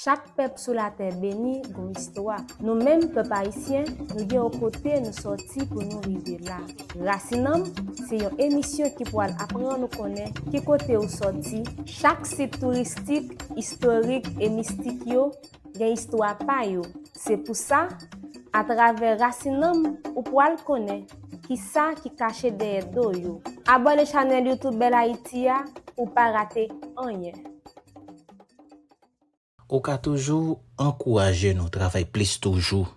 Chaque peuple sur la terre béni une histoire. Nous-mêmes, peuple haïtien, nous sommes aux côtés, nous sortis pour nous arriver là. Racinam, c'est une émission qui pourra apprendre à nous connaître, qui côté où sorti. Chaque site touristique, historique et mystique, il y a une histoire pa yo. C'est pour ça, à travers Racinam, ou pourra le connaître, qui ça qui cache derrière do yo. Abonnez la chaîne YouTube Bel Haïti ou pas rater rien. Ou ka toujours encourager nous travail plus toujours.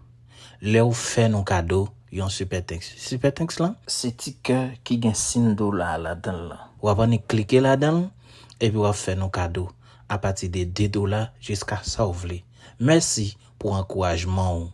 Là ou fait nos cadeaux, yon super thanks. Super thanks là, c'est petit cœur qui gagne $5 là-dedans là. Ou avant cliquer là-dedans et puis ou faire nos cadeaux à partir de $2 jusqu'à ça ou vle. Merci pour encouragement.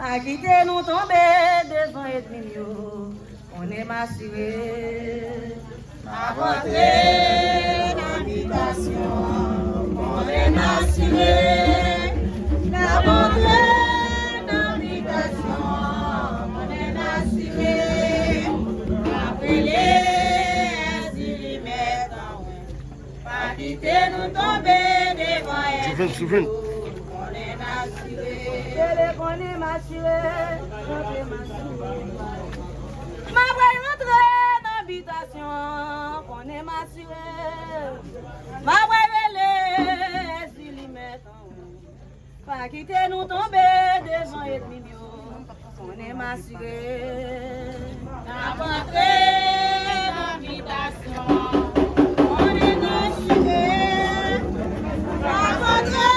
Pas quitter nous tomber devant ennemi, on est massiré. Pas rentrer dans l'habitation, on est massiré. Pas rentrer dans l'habitation, on est massiré. Après les mettre en haut, pas quitter nous tomber devant ennemi. On est massiré, ma voix rentre dans l'habitation, on est massiré. Ma voix relève, s'il y met en haut. Pas quitter nous tomber devant l'ennemi, on est massiré. La rentrée dans l'habitation, on est massiré. La rentrée.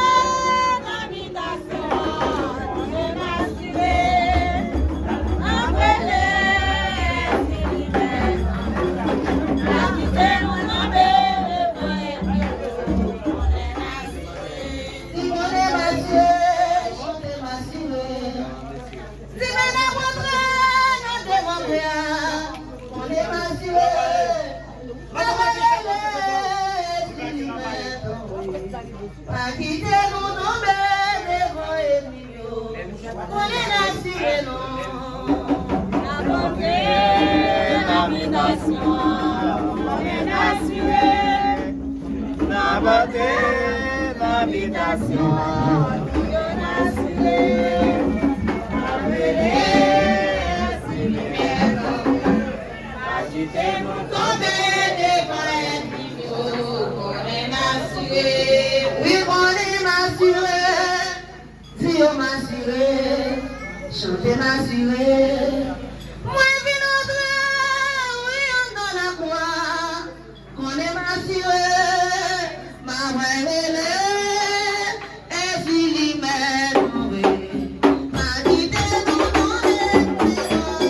Pas quitter nous tomber devant ennemi, on est assuré non. La bonté, l'habitation, on est assuré. La bonté, l'habitation, on est assuré. Pas quitter nous tomber devant ennemi, on est assuré. Oui, on est m'assuré, Dieu m'assuré, chanter m'assuré. Moi, je notre, oui, on donne la croix, qu'on est m'assuré, ma voix et s'il y met tombé, ma guide nous donne, on est assuré.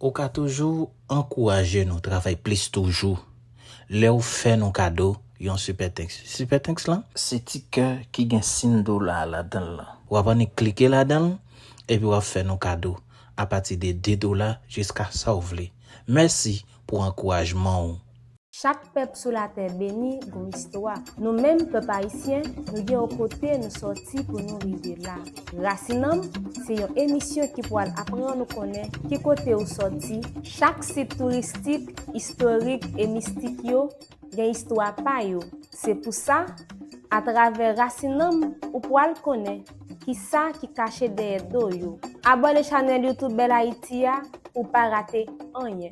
ou ka toujours encourager nous travail plus toujours. Là ou fait nos cadeaux, yon super thanks. Super thanks là, c'est petit cœur qui gagne $5 là-dedans là. Ou après cliquer là-dedans et puis on fait nos cadeaux à partir de $2 jusqu'à ça ou vle. Merci pour encouragement. Chaque peuple sur la terre béni une histoire. Nous-mêmes, peuple haïtien, nous sommes aux côtés, nous sortis pour nous arriver là. Racinam, c'est une émission qui pourra apprendre à nous connaître, qui côté au sorti. Chaque site touristique, historique et mystique, il y a une histoire pa yo. C'est pour ça, à travers Racinam, ou pourra le connaître, qui ça qui caché derrière do yo. Abonnez à la chaîne YouTube Bel Haïti ou pas rater rien.